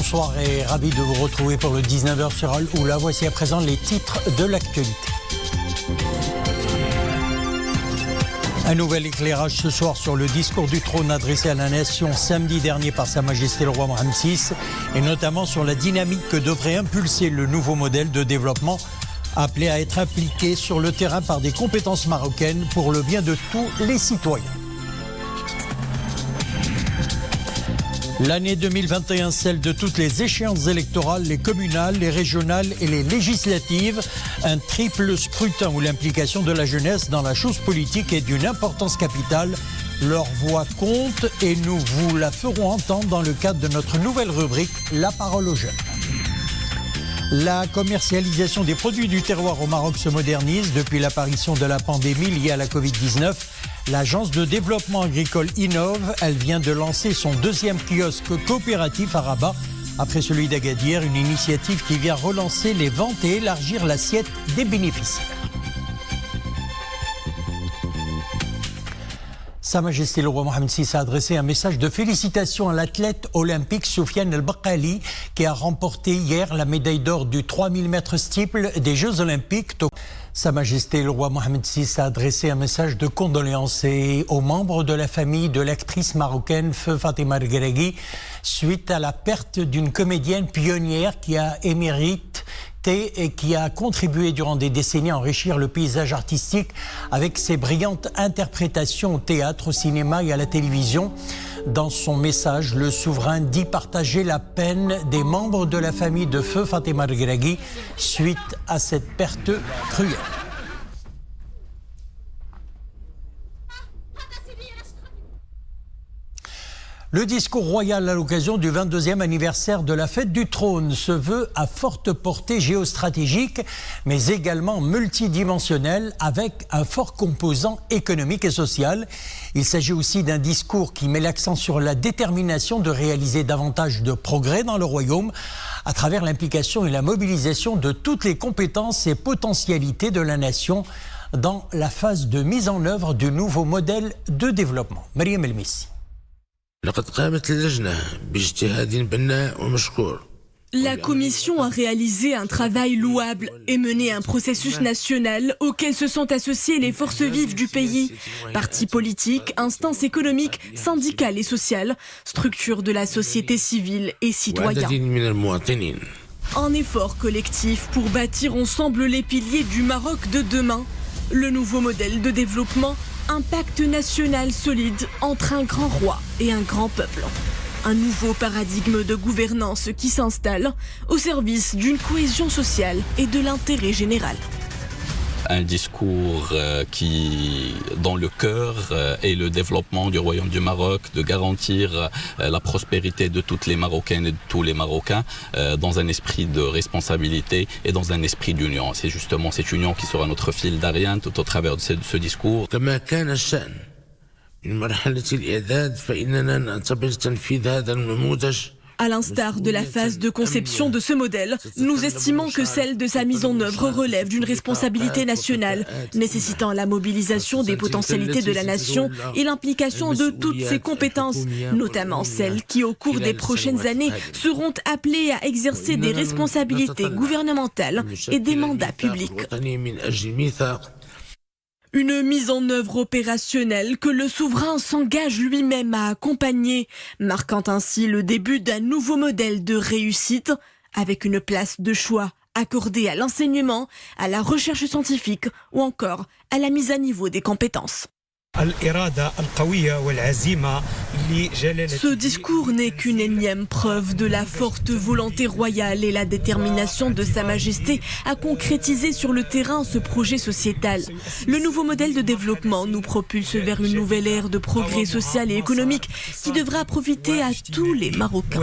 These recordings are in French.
bonsoir et ravi de vous retrouver pour le 19h sur Al Oula. Voici à présent les titres de l'actualité. Un nouvel éclairage ce soir sur le discours du trône adressé à la nation samedi dernier par Sa Majesté le roi Mohammed VI et notamment sur la dynamique que devrait impulser le nouveau modèle de développement appelé à être appliqué sur le terrain par des compétences marocaines pour le bien de tous les citoyens. L'année 2021, celle de toutes les échéances électorales, les communales, les régionales et les législatives. Un triple scrutin où l'implication de la jeunesse dans la chose politique est d'une importance capitale. Leur voix compte et nous vous la ferons entendre dans le cadre de notre nouvelle rubrique « La parole aux jeunes ». La commercialisation des produits du terroir au Maroc se modernise depuis l'apparition de la pandémie liée à la Covid-19. L'agence de développement agricole Innov, elle vient de lancer son deuxième kiosque coopératif à Rabat, après celui d'Agadir, une initiative qui vient relancer les ventes et élargir l'assiette des bénéficiaires. Sa Majesté le roi Mohammed VI a adressé un message de félicitations à l'athlète olympique Soufiane El Bakkali qui a remporté hier la médaille d'or du 3000 mètres steeple des Jeux Olympiques. Sa Majesté le roi Mohammed VI a adressé un message de condoléances aux membres de la famille de l'actrice marocaine Feu Fatima Regragui suite à la perte d'une comédienne pionnière qui a émérite et qui a contribué durant des décennies à enrichir le paysage artistique avec ses brillantes interprétations au théâtre, au cinéma et à la télévision. Dans son message, le souverain dit partager la peine des membres de la famille de Feu Fatima Regragui suite à cette perte cruelle. Le discours royal à l'occasion du 22e anniversaire de la fête du trône se veut à forte portée géostratégique, mais également multidimensionnel, avec un fort composant économique et social. Il s'agit aussi d'un discours qui met l'accent sur la détermination de réaliser davantage de progrès dans le royaume à travers l'implication et la mobilisation de toutes les compétences et potentialités de la nation dans la phase de mise en œuvre du nouveau modèle de développement. Mariam El Messi. La Commission a réalisé un travail louable et mené un processus national auquel se sont associées les forces vives du pays, partis politiques, instances économiques, syndicales et sociales, structures de la société civile et citoyens. Un effort collectif pour bâtir ensemble les piliers du Maroc de demain, le nouveau modèle de développement. Un pacte national solide entre un grand roi et un grand peuple. Un nouveau paradigme de gouvernance qui s'installe au service d'une cohésion sociale et de l'intérêt général. Un discours qui, dans le cœur, est le développement du Royaume du Maroc, de garantir la prospérité de toutes les Marocaines et de tous les Marocains dans un esprit de responsabilité et dans un esprit d'union. C'est justement cette union qui sera notre fil d'Ariane tout au travers de ce discours. À l'instar de la phase de conception de ce modèle, nous estimons que celle de sa mise en œuvre relève d'une responsabilité nationale, nécessitant la mobilisation des potentialités de la nation et l'implication de toutes ses compétences, notamment celles qui, au cours des prochaines années, seront appelées à exercer des responsabilités gouvernementales et des mandats publics. Une mise en œuvre opérationnelle que le souverain s'engage lui-même à accompagner, marquant ainsi le début d'un nouveau modèle de réussite, avec une place de choix accordée à l'enseignement, à la recherche scientifique ou encore à la mise à niveau des compétences. Ce discours n'est qu'une énième preuve de la forte volonté royale et la détermination de Sa Majesté à concrétiser sur le terrain ce projet sociétal. Le nouveau modèle de développement nous propulse vers une nouvelle ère de progrès social et économique qui devra profiter à tous les Marocains.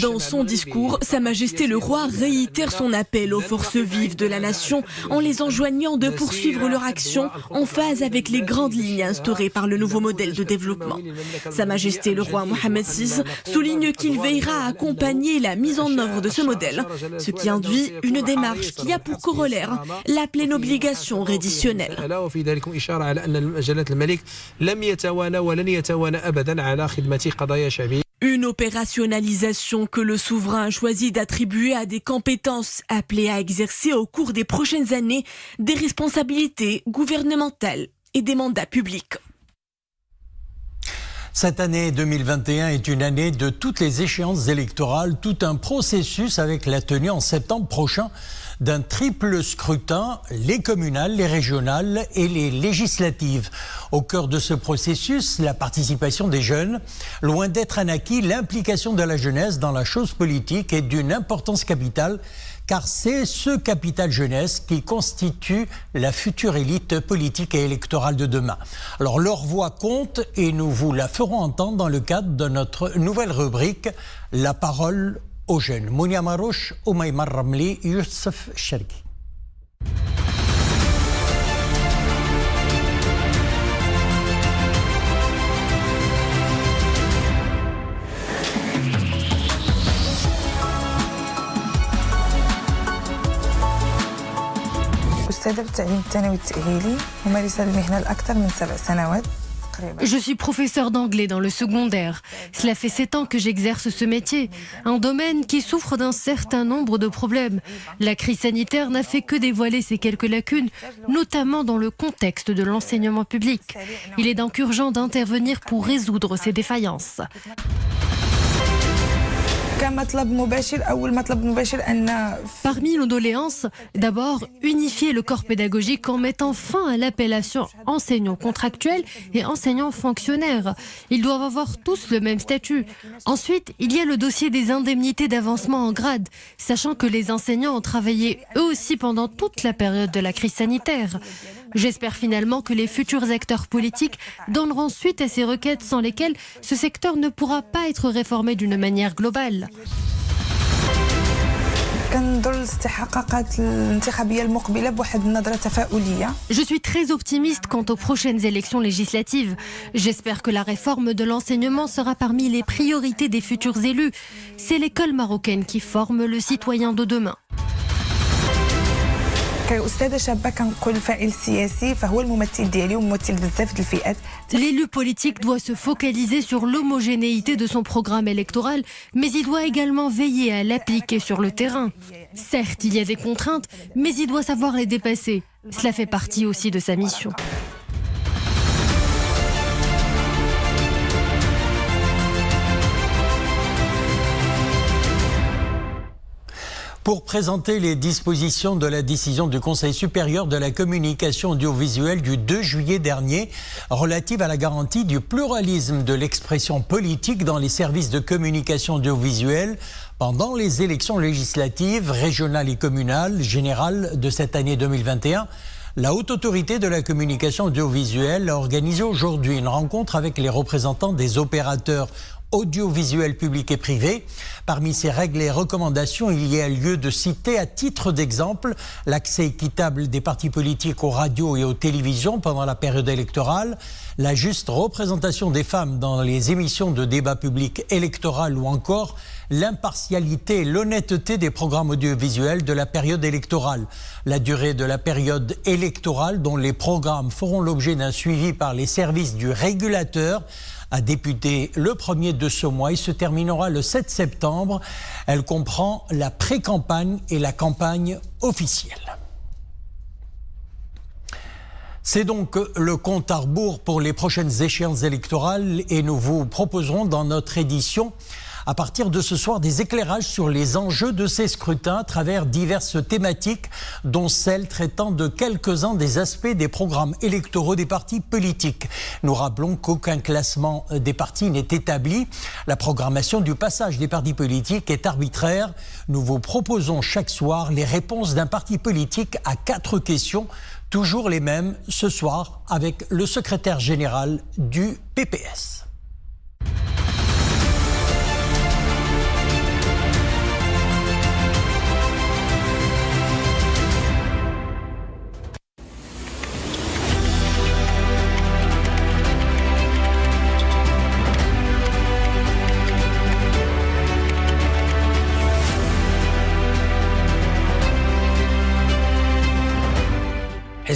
Dans son discours, Sa Majesté le roi réitère son appel aux forces vives éducatifs de la nation en les enjoignant de poursuivre leur action en phase avec les grandes lignes instaurées par le nouveau modèle de développement. Sa Majesté le roi Mohammed VI souligne qu'il veillera à accompagner la mise en œuvre de ce modèle, ce qui induit une démarche qui a pour corollaire la pleine obligation reditionnelle. Une opérationnalisation que le souverain a choisi d'attribuer à des compétences appelées à exercer au cours des prochaines années des responsabilités gouvernementales et des mandats publics. Cette année 2021 est une année de toutes les échéances électorales, tout un processus avec la tenue en septembre prochain d'un triple scrutin, les communales, les régionales et les législatives. Au cœur de ce processus, la participation des jeunes. Loin d'être un acquis, l'implication de la jeunesse dans la chose politique est d'une importance capitale, car c'est ce capital jeunesse qui constitue la future élite politique et électorale de demain. Alors leur voix compte et nous vous la ferons entendre dans le cadre de notre nouvelle rubrique « La parole aux jeunes ». Mounia Marouche, Oumaïma Ramli, Youssef Cherki. Je suis professeur d'anglais dans le secondaire. Cela fait 7 ans que j'exerce ce métier, un domaine qui souffre d'un certain nombre de problèmes. La crise sanitaire n'a fait que dévoiler ces quelques lacunes, notamment dans le contexte de l'enseignement public. Il est donc urgent d'intervenir pour résoudre ces défaillances. Parmi nos doléances, d'abord, unifier le corps pédagogique en mettant fin à l'appellation enseignants contractuels et enseignants fonctionnaires. Ils doivent avoir tous le même statut. Ensuite, il y a le dossier des indemnités d'avancement en grade, sachant que les enseignants ont travaillé eux aussi pendant toute la période de la crise sanitaire. J'espère finalement que les futurs acteurs politiques donneront suite à ces requêtes sans lesquelles ce secteur ne pourra pas être réformé d'une manière globale. Je suis très optimiste quant aux prochaines élections législatives. J'espère que la réforme de l'enseignement sera parmi les priorités des futurs élus. C'est l'école marocaine qui forme le citoyen de demain. L'élu politique doit se focaliser sur l'homogénéité de son programme électoral, mais il doit également veiller à l'appliquer sur le terrain. Certes, il y a des contraintes, mais il doit savoir les dépasser. Cela fait partie aussi de sa mission. Pour présenter les dispositions de la décision du Conseil supérieur de la communication audiovisuelle du 2 juillet dernier relative à la garantie du pluralisme de l'expression politique dans les services de communication audiovisuelle pendant les élections législatives, régionales et communales générales de cette année 2021, la Haute Autorité de la communication audiovisuelle a organisé aujourd'hui une rencontre avec les représentants des opérateurs audiovisuel public et privé. Parmi ces règles et recommandations, il y a lieu de citer à titre d'exemple l'accès équitable des partis politiques aux radios et aux télévisions pendant la période électorale, la juste représentation des femmes dans les émissions de débat public électoral ou encore l'impartialité et l'honnêteté des programmes audiovisuels de la période électorale. La durée de la période électorale dont les programmes feront l'objet d'un suivi par les services du régulateur a débuté le 1er de ce mois et se terminera le 7 septembre. Elle comprend la pré-campagne et la campagne officielle. C'est donc le compte à rebours pour les prochaines échéances électorales et nous vous proposerons dans notre édition à partir de ce soir des éclairages sur les enjeux de ces scrutins à travers diverses thématiques, dont celle traitant de quelques-uns des aspects des programmes électoraux des partis politiques. Nous rappelons qu'aucun classement des partis n'est établi. La programmation du passage des partis politiques est arbitraire. Nous vous proposons chaque soir les réponses d'un parti politique à 4 questions, toujours les mêmes ce soir avec le secrétaire général du PPS.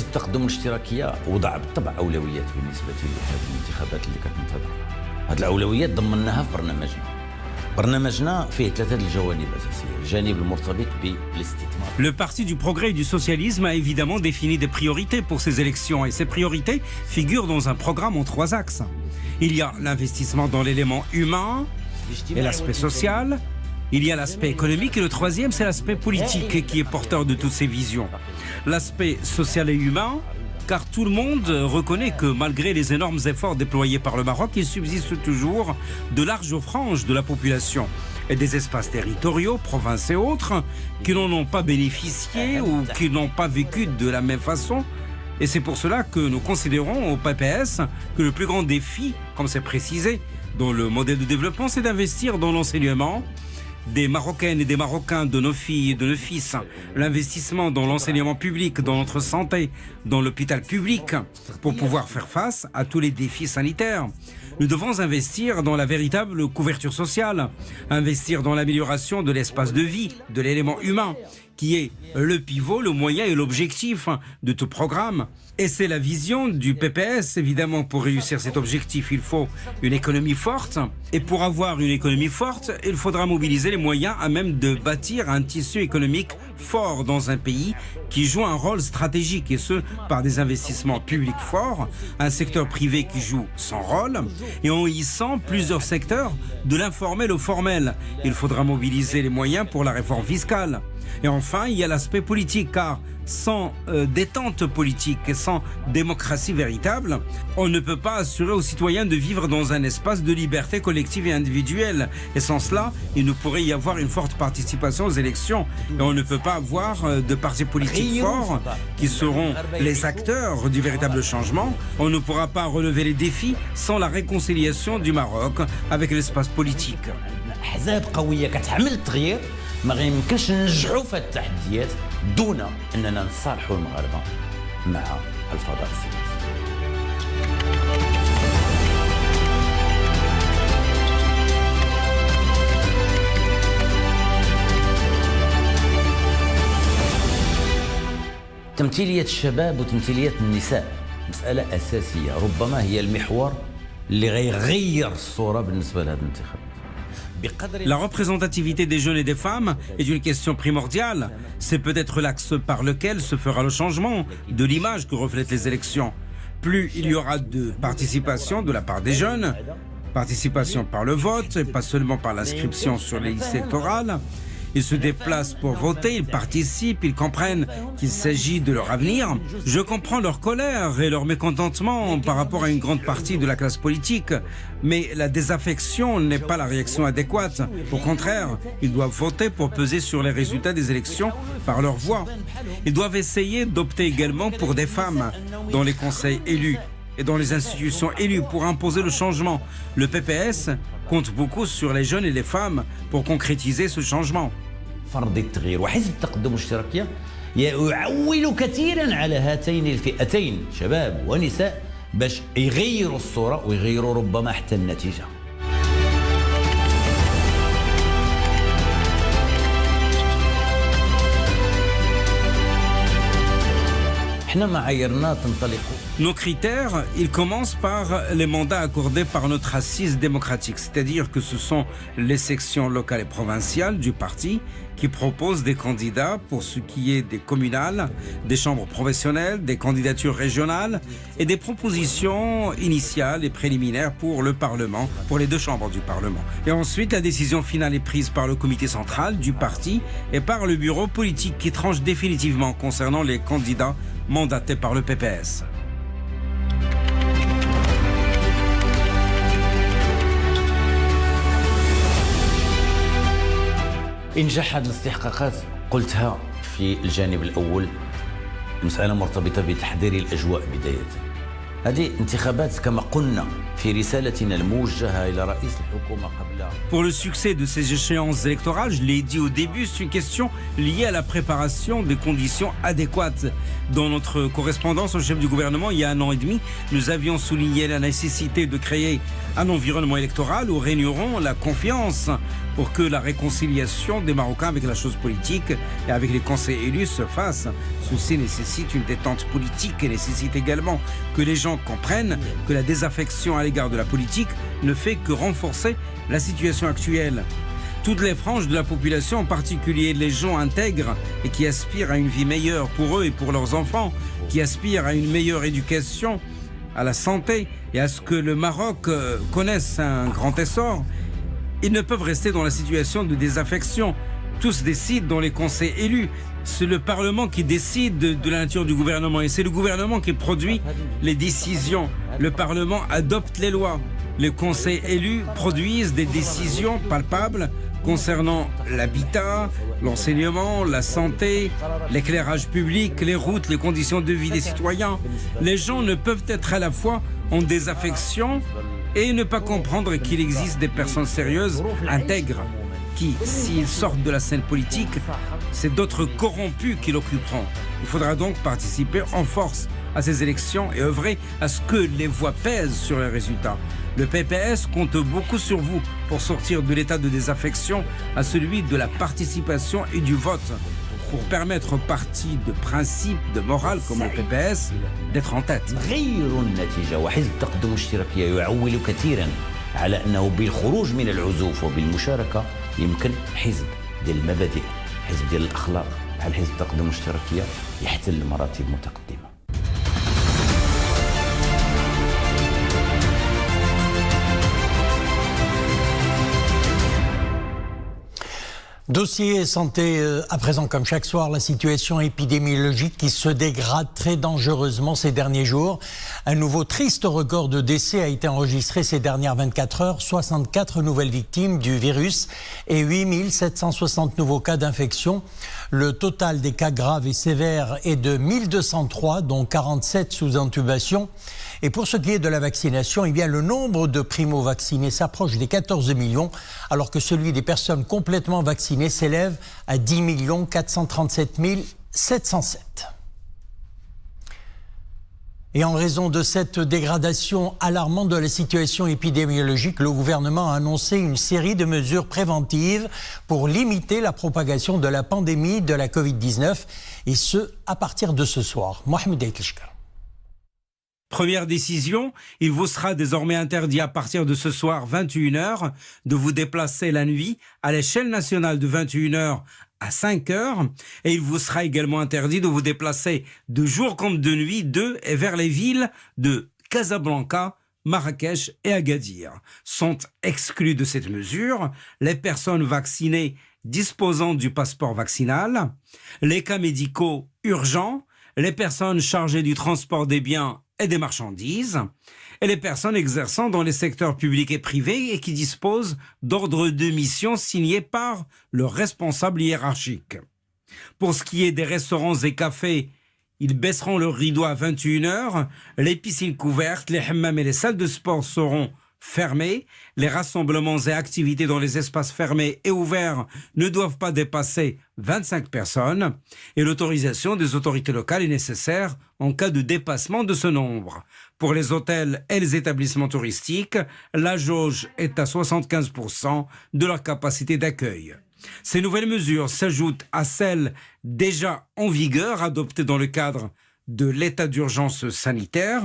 التقدم الاشتراكية وضع بالطبع أولويات بالنسبة لهذه الانتخابات اللي كتنتظر. هذه الأولويات ضمناها في برنامجنا. برنامجنا فيه 3 الجوانب أساسية، الجانب المرتبط بالاستثمار. Le Parti du Progrès et du Socialisme a évidemment défini des priorités pour ces élections et ces priorités figurent dans un programme en 3 axes. Il y a l'investissement dans l'élément humain et l'aspect social. Il y a l'aspect économique et le troisième, c'est l'aspect politique qui est porteur de toutes ces visions. L'aspect social et humain, car tout le monde reconnaît que malgré les énormes efforts déployés par le Maroc, il subsiste toujours de larges franges de la population et des espaces territoriaux, provinces et autres, qui n'en ont pas bénéficié ou qui n'ont pas vécu de la même façon. Et c'est pour cela que nous considérons au PPS que le plus grand défi, comme c'est précisé dans le modèle de développement, c'est d'investir dans l'enseignement des Marocaines et des Marocains, de nos filles et de nos fils, l'investissement dans l'enseignement public, dans notre santé, dans l'hôpital public, pour pouvoir faire face à tous les défis sanitaires. Nous devons investir dans la véritable couverture sociale, investir dans l'amélioration de l'espace de vie, de l'élément humain, qui est le pivot, le moyen et l'objectif de tout programme. Et c'est la vision du PPS, évidemment, pour réussir cet objectif, il faut une économie forte. Et pour avoir une économie forte, il faudra mobiliser les moyens à même de bâtir un tissu économique fort dans un pays qui joue un rôle stratégique, et ce, par des investissements publics forts, un secteur privé qui joue son rôle, et en hissant plusieurs secteurs, de l'informel au formel. Il faudra mobiliser les moyens pour la réforme fiscale. Et enfin, il y a l'aspect politique, car sans détente politique et sans démocratie véritable, on ne peut pas assurer aux citoyens de vivre dans un espace de liberté collective et individuelle. Et sans cela, il ne pourrait y avoir une forte participation aux élections. Et on ne peut pas avoir de partis politiques forts qui seront les acteurs du véritable changement. On ne pourra pas relever les défis sans la réconciliation du Maroc avec l'espace politique. ما غيمكنش ننجحوا في التحديات دون اننا نصالحوا المغاربه مع الفضاء السياسي. تمثيلية الشباب وتمثيلية النساء مسألة أساسية، ربما هي المحور اللي غيغير الصورة بالنسبة لهذه الانتخابات. La représentativité des jeunes et des femmes est une question primordiale. C'est peut-être l'axe par lequel se fera le changement de l'image que reflètent les élections. Plus il y aura de participation de la part des jeunes, participation par le vote et pas seulement par l'inscription sur les listes électorales. Ils se déplacent pour voter, ils participent, ils comprennent qu'il s'agit de leur avenir. Je comprends leur colère et leur mécontentement par rapport à une grande partie de la classe politique. Mais la désaffection n'est pas la réaction adéquate. Au contraire, ils doivent voter pour peser sur les résultats des élections par leur voix. Ils doivent essayer d'opter également pour des femmes dans les conseils élus et dans les institutions élues pour imposer le changement. Le PPS compte beaucoup sur les jeunes et les femmes pour concrétiser ce changement. فرض التغيير وحزب التقدم الاشتراكية يعول كثيرا على هاتين الفئتين شباب ونساء باش يغيروا الصورة ويغيروا ربما حتى النتيجة. Nos critères, ils commencent par les mandats accordés par notre assise démocratique, c'est-à-dire que ce sont les sections locales et provinciales du parti qui proposent des candidats pour ce qui est des communales, des chambres professionnelles, des candidatures régionales et des propositions initiales et préliminaires pour le Parlement, pour les 2 chambres du Parlement. Et ensuite, la décision finale est prise par le comité central du parti et par le bureau politique qui tranche définitivement concernant les candidats mandaté par le PPS. إنجاح هذه الاستحقاقات قلتها في الجانب الأول مسألة مرتبطة بتحضير الأجواء بداية. هذه انتخابات كما قلنا في رسالتنا الموجهة إلى رئيس الحكومة قبل Pour le succès de ces échéances électorales, je l'ai dit au début, c'est une question liée à la préparation des conditions adéquates. Dans notre correspondance au chef du gouvernement, il y a 1 an et demi, nous avions souligné la nécessité de créer un environnement électoral où régneront la confiance pour que la réconciliation des Marocains avec la chose politique et avec les conseils élus se fasse. Ceci nécessite une détente politique et nécessite également que les gens comprennent que la désaffection à l'égard de la politique ne fait que renforcer la situation actuelle. Toutes les franges de la population, en particulier les gens intègres et qui aspirent à une vie meilleure pour eux et pour leurs enfants, qui aspirent à une meilleure éducation, à la santé et à ce que le Maroc connaisse un grand essor, ils ne peuvent rester dans la situation de désaffection. Tous décident dans les conseils élus. C'est le Parlement qui décide de la nature du gouvernement et c'est le gouvernement qui produit les décisions. Le Parlement adopte les lois. Les conseils élus produisent des décisions palpables concernant l'habitat, l'enseignement, la santé, l'éclairage public, les routes, les conditions de vie des citoyens. Les gens ne peuvent être à la fois en désaffection et ne pas comprendre qu'il existe des personnes sérieuses, intègres, qui, s'ils sortent de la scène politique, c'est d'autres corrompus qui l'occuperont. Il faudra donc participer en force à ces élections et œuvrer à ce que les voix pèsent sur les résultats. Le PPS compte beaucoup sur vous pour sortir de l'état de désaffection à celui de la participation et du vote, pour permettre aux partis de principe, de morale comme le PPS d'être en tête. على أنه بالخروج من العزوف وبالمشاركة يمكن حزب ديال المبادئ، حزب ديال الأخلاق بحال حزب التقدم الاشتراكية يحتل مراتب متقدمة. Dossier santé à présent, comme chaque soir, la situation épidémiologique qui se dégrade très dangereusement ces derniers jours. Un nouveau triste record de décès a été enregistré ces dernières 24 heures. 64 nouvelles victimes du virus et 8760 nouveaux cas d'infection. Le total des cas graves et sévères est de 1203, dont 47 sous intubation. Et pour ce qui est de la vaccination, eh bien, le nombre de primo-vaccinés s'approche des 14 millions, alors que celui des personnes complètement vaccinées s'élève à 10 437 707. Et en raison de cette dégradation alarmante de la situation épidémiologique, le gouvernement a annoncé une série de mesures préventives pour limiter la propagation de la pandémie de la Covid-19, et ce, à partir de ce soir. Mohamed Aïtlchkar. Première décision, il vous sera désormais interdit à partir de ce soir 21h de vous déplacer la nuit à l'échelle nationale de 21h à 5h et il vous sera également interdit de vous déplacer de jour comme de nuit de et vers les villes de Casablanca, Marrakech et Agadir. Sont exclus de cette mesure les personnes vaccinées disposant du passeport vaccinal, les cas médicaux urgents, les personnes chargées du transport des biens et des marchandises, et les personnes exerçant dans les secteurs publics et privés et qui disposent d'ordres de mission signés par leur responsable hiérarchique. Pour ce qui est des restaurants et cafés, ils baisseront leur rideau à 21h, les piscines couvertes, les hammams et les salles de sport seront fermés, les rassemblements et activités dans les espaces fermés et ouverts ne doivent pas dépasser 25 personnes et l'autorisation des autorités locales est nécessaire en cas de dépassement de ce nombre. Pour les hôtels et les établissements touristiques, la jauge est à 75% de leur capacité d'accueil. Ces nouvelles mesures s'ajoutent à celles déjà en vigueur adoptées dans le cadre de l'état d'urgence sanitaire,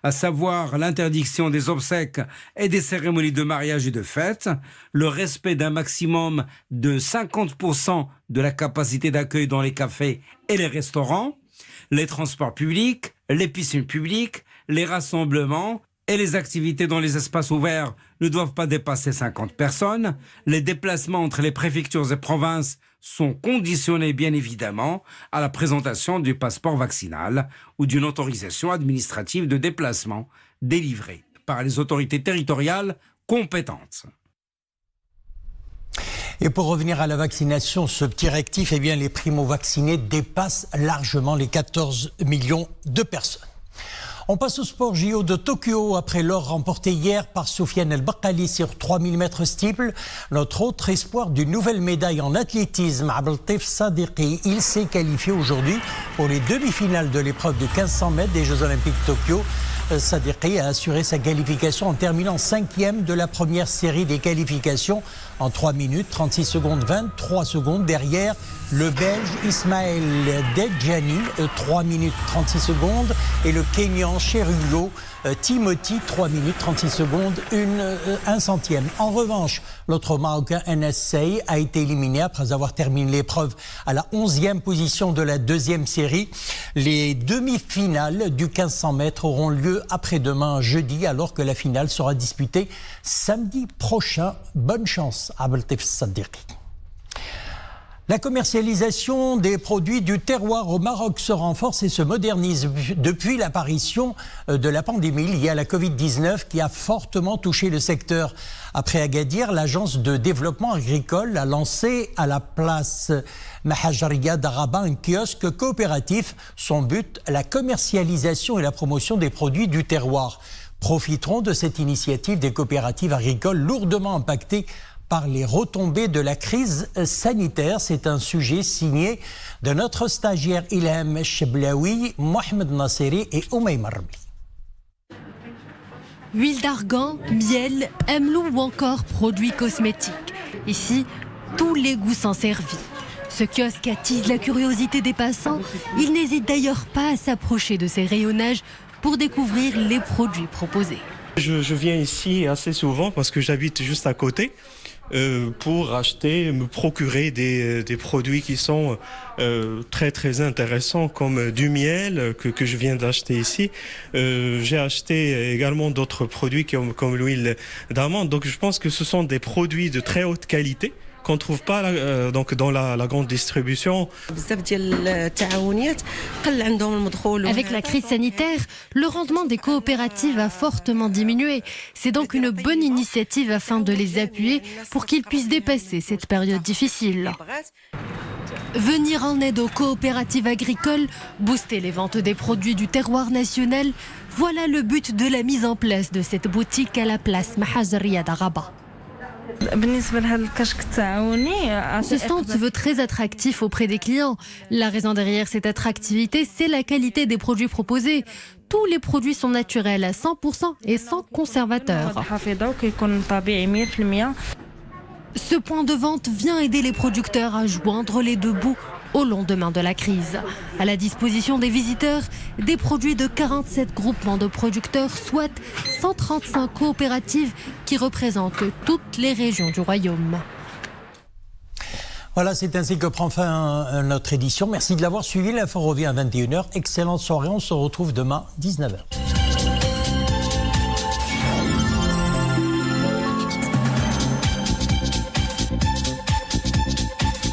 à savoir l'interdiction des obsèques et des cérémonies de mariage et de fête, le respect d'un maximum de 50% de la capacité d'accueil dans les cafés et les restaurants, les transports publics, les piscines publiques, les rassemblements et les activités dans les espaces ouverts ne doivent pas dépasser 50 personnes, les déplacements entre les préfectures et provinces sont conditionnés bien évidemment à la présentation du passeport vaccinal ou d'une autorisation administrative de déplacement délivrée par les autorités territoriales compétentes. Et pour revenir à la vaccination, ce petit rectif, eh bien, les primo-vaccinés dépassent largement les 14 millions de personnes. On passe au sport JO de Tokyo après l'or remporté hier par Soufiane El Bakkali sur 3000 mètres steeple. Notre autre espoir d'une nouvelle médaille en athlétisme, Abdeltif Sadiqi, il s'est qualifié aujourd'hui pour les demi-finales de l'épreuve de 1500 mètres des Jeux Olympiques de Tokyo. Sadiqi a assuré sa qualification en terminant 5e de la première série des qualifications en 3 minutes 36 secondes 23 secondes. Derrière, le Belge Ismaël Dejani, 3 minutes 36 secondes. Et le Kenyan Cherulo Timothy, 3 minutes 36 secondes, 1 centième. En revanche, l'autre Marocain NSC a été éliminé après avoir terminé l'épreuve à la 11e position de la deuxième série. Les demi-finales du 1500 mètres auront lieu après-demain jeudi, alors que la finale sera disputée samedi prochain. Bonne chance à Abdeltif Sadiqi. La commercialisation des produits du terroir au Maroc se renforce et se modernise depuis l'apparition de la pandémie liée à la Covid-19 qui a fortement touché le secteur. Après Agadir, l'agence de développement agricole a lancé à la place Mahajariya d'Araba un kiosque coopératif. Son but, la commercialisation et la promotion des produits du terroir. Profiteront de cette initiative des coopératives agricoles lourdement impactées par les retombées de la crise sanitaire. C'est un sujet signé de notre stagiaire Ilham Cheblaoui, Mohamed Nasseri et Oumaïma Rabli. Huile d'argan, miel, emlou ou encore produits cosmétiques. Ici, tous les goûts sont servis. Ce kiosque attise la curiosité des passants. Il n'hésite d'ailleurs pas à s'approcher de ces rayonnages pour découvrir les produits proposés. Je viens ici assez souvent parce que j'habite juste à côté. Pour acheter, me procurer des produits qui sont très très intéressants comme du miel que je viens d'acheter ici. J'ai acheté également d'autres produits comme l'huile d'amande. Donc je pense que ce sont des produits de très haute qualité qu'on ne trouve pas donc dans la grande distribution. Avec la crise sanitaire, le rendement des coopératives a fortement diminué. C'est donc une bonne initiative afin de les appuyer pour qu'ils puissent dépasser cette période difficile. Venir en aide aux coopératives agricoles, booster les ventes des produits du terroir national, voilà le but de la mise en place de cette boutique à la place Mahajariya d'Araba. Ce stand se veut très attractif auprès des clients. La raison derrière cette attractivité, c'est la qualité des produits proposés. Tous les produits sont naturels à 100% et sans conservateur. Ce point de vente vient aider les producteurs à joindre les deux bouts au lendemain de la crise. À la disposition des visiteurs, des produits de 47 groupements de producteurs, soit 135 coopératives qui représentent toutes les régions du royaume. Voilà, c'est ainsi que prend fin notre édition. Merci de l'avoir suivi. L'info revient à 21h. Excellente soirée. On se retrouve demain, 19h.